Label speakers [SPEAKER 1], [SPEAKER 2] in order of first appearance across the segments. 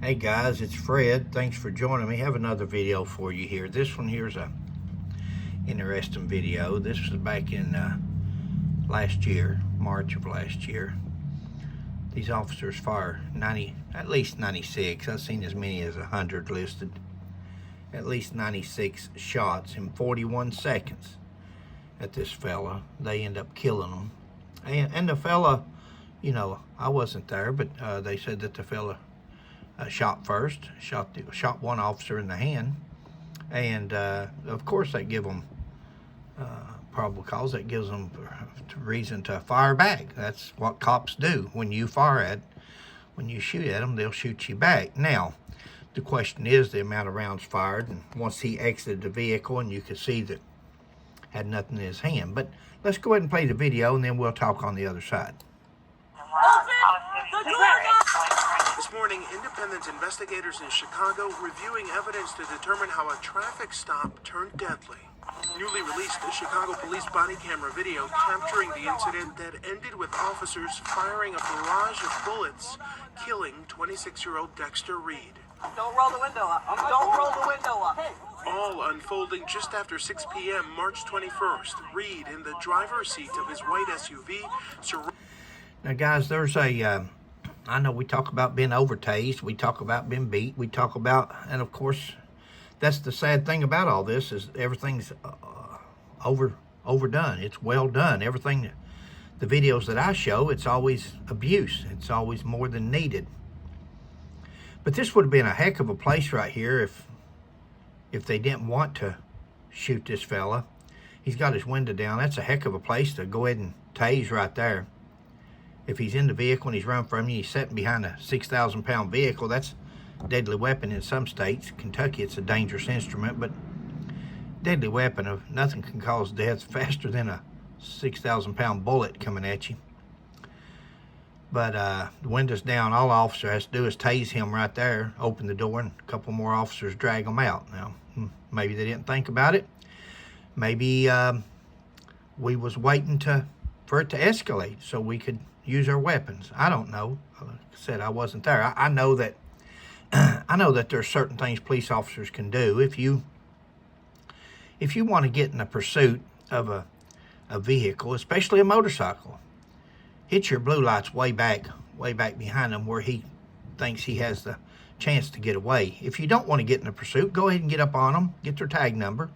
[SPEAKER 1] Hey guys, it's Fred. Thanks for joining me. I have another video for you here. This one here's a interesting video. This was back in last year, March of last year. These officers fire at least 96. I've seen as many as 100 listed. At least 96 shots in 41 seconds at this fella. They end up killing him. And the fella, you know, I wasn't there, but they said that the fella shot first, shot one officer in the hand, and of course that give them probable cause. That gives them reason to fire back. That's what cops do. When you shoot at them, they'll shoot you back. Now, the question is the amount of rounds fired, and once he exited the vehicle, and you could see that had nothing in his hand. But let's go ahead and play the video, and then we'll talk on the other side.
[SPEAKER 2] This morning, independent investigators in Chicago reviewing evidence to determine how a traffic stop turned deadly. Newly released Chicago police body camera video capturing the incident that ended with officers firing a barrage of bullets, killing 26-year-old Dexter Reed.
[SPEAKER 3] Don't roll the window up. Don't roll the window up.
[SPEAKER 2] All unfolding just after 6 p.m. March 21st. Reed in the driver's seat of his white SUV.
[SPEAKER 1] Now, guys, there's I know we talk about being overtased, we talk about being beat, we talk about, and of course, that's the sad thing about all this, is everything's overdone. It's well done. Everything, the videos that I show, it's always abuse. It's always more than needed. But this would have been a heck of a place right here if they didn't want to shoot this fella. He's got his window down. That's a heck of a place to go ahead and tase right there. If he's in the vehicle and he's running from you, he's sitting behind a 6,000-pound vehicle, that's a deadly weapon in some states. Kentucky, it's a dangerous instrument, but deadly weapon of nothing can cause death faster than a 6,000-pound bullet coming at you. But the window's down. All the officer has to do is tase him right there, open the door, and a couple more officers drag him out. Now, maybe they didn't think about it. Maybe we was waiting for it to escalate so we could use our weapons. I don't know. Like I said, I wasn't there. I know that I know that there's certain things police officers can do. If you want to get in a pursuit of a vehicle, especially a motorcycle, hit your blue lights way back behind him where he thinks he has the chance to get away. If you don't want to get in a pursuit, go ahead and get up on them, get their tag number,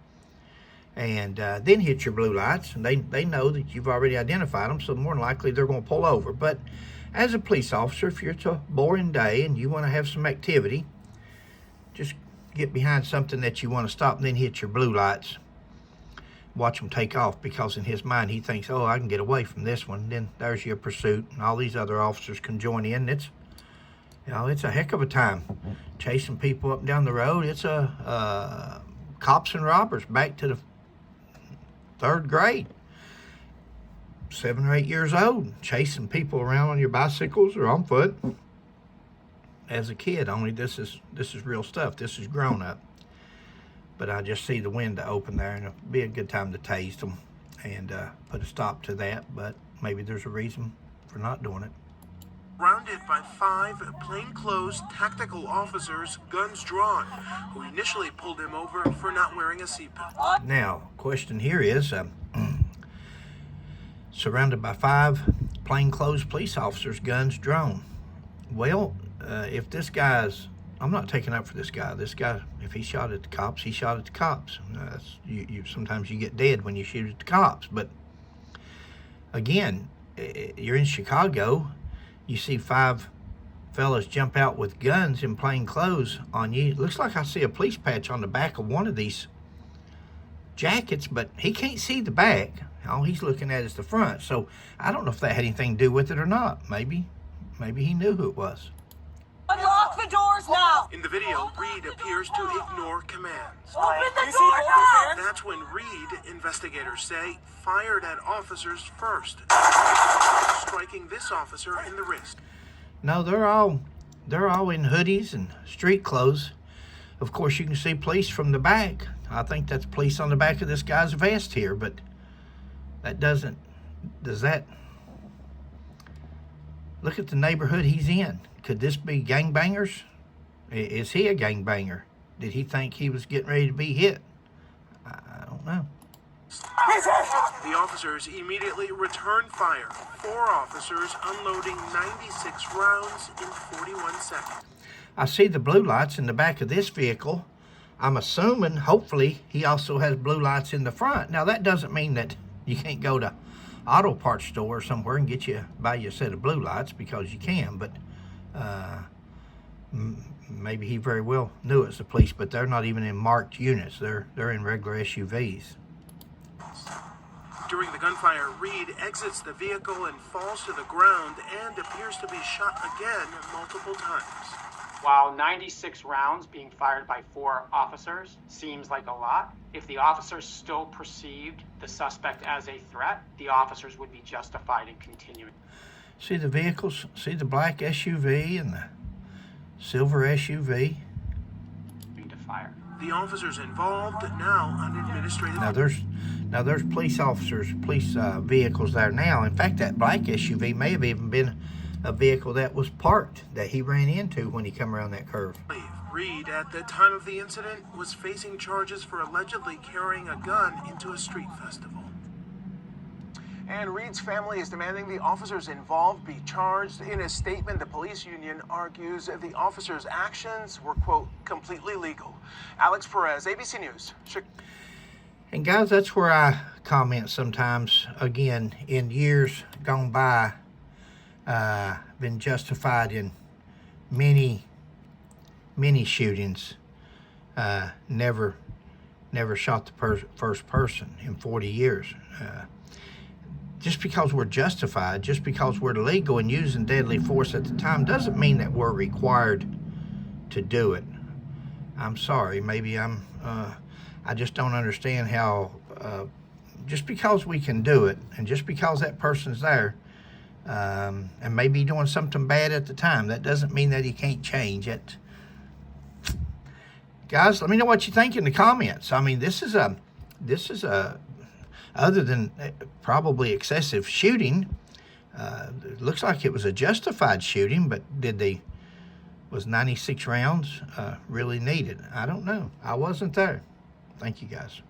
[SPEAKER 1] and then hit your blue lights, and they know that you've already identified them, so more than likely they're going to pull over. But as a police officer, if it's a boring day and you want to have some activity, just get behind something that you want to stop and then hit your blue lights. Watch him take off, because in his mind he thinks, oh, I can get away from this one. Then there's your pursuit, and all these other officers can join in. It's a heck of a time chasing people up and down the road. It's cops and robbers back to the 3rd grade, 7 or 8 years old, chasing people around on your bicycles or on foot as a kid. Only this is real stuff. This is grown up. But I just see the window open there, and it'd be a good time to tase them and put a stop to that. But maybe there's a reason for not doing it.
[SPEAKER 2] Surrounded by 5 plainclothes tactical officers, guns drawn, who initially pulled him over for not wearing a seatbelt.
[SPEAKER 1] Now, question here is, surrounded by 5 plainclothes police officers, guns drawn. Well, if this guy's, I'm not taking up for this guy. This guy, if he shot at the cops, he shot at the cops. Sometimes you get dead when you shoot at the cops. But again, you're in Chicago. You see 5 fellas jump out with guns in plain clothes on you. It looks like I see a police patch on the back of one of these jackets, but he can't see the back. All he's looking at is the front. So I don't know if that had anything to do with it or not. Maybe he knew who it was.
[SPEAKER 3] Unlock the doors now!
[SPEAKER 2] In the video, Reed appears to ignore commands.
[SPEAKER 3] Open the door now!
[SPEAKER 2] That's when Reed, investigators say, fired at officers first, striking this officer in the wrist.
[SPEAKER 1] No, they're all in hoodies and street clothes. Of course, you can see police from the back. I think that's police on the back of this guy's vest here, but does that look at the neighborhood he's in? Could this be gangbangers Is he a gangbanger? Did he think he was getting ready to be hit? I don't know.
[SPEAKER 2] The officers immediately returned fire. 4 officers unloading 96 rounds in 41 seconds.
[SPEAKER 1] I see the blue lights in the back of this vehicle. I'm assuming, hopefully, he also has blue lights in the front. Now, that doesn't mean that you can't go to auto parts store or somewhere and buy you a set of blue lights, because you can, but maybe he very well knew it's the police, but they're not even in marked units. They're in regular SUVs.
[SPEAKER 2] During the gunfire, Reed exits the vehicle and falls to the ground and appears to be shot again multiple times.
[SPEAKER 4] While 96 rounds being fired by 4 officers seems like a lot, if the officers still perceived the suspect as a threat, the officers would be justified in continuing.
[SPEAKER 1] See the vehicles? See the black SUV and the silver SUV?
[SPEAKER 4] To fire.
[SPEAKER 2] The officers involved now on administrative.
[SPEAKER 1] Now there's police officers, police vehicles there now. In fact, that black SUV may have even been a vehicle that was parked that he ran into when he come around that curve.
[SPEAKER 2] Reed, at the time of the incident, was facing charges for allegedly carrying a gun into a street festival. And Reed's family is demanding the officers involved be charged. In a statement, the police union argues the officers' actions were, quote, completely legal. Alex Perez, ABC News.
[SPEAKER 1] And guys, that's where I comment sometimes. Again, in years gone by, been justified in many shootings. Never shot the first person in 40 years. Just because we're justified, just because we're legal in using deadly force at the time, doesn't mean that we're required to do it. I'm sorry, maybe I just don't understand how, just because we can do it, and just because that person's there, and maybe doing something bad at the time, that doesn't mean that he can't change it. Guys, let me know what you think in the comments. I mean, this is a other than probably excessive shooting, it looks like it was a justified shooting, but was 96 rounds really needed? I don't know. I wasn't there. Thank you, guys.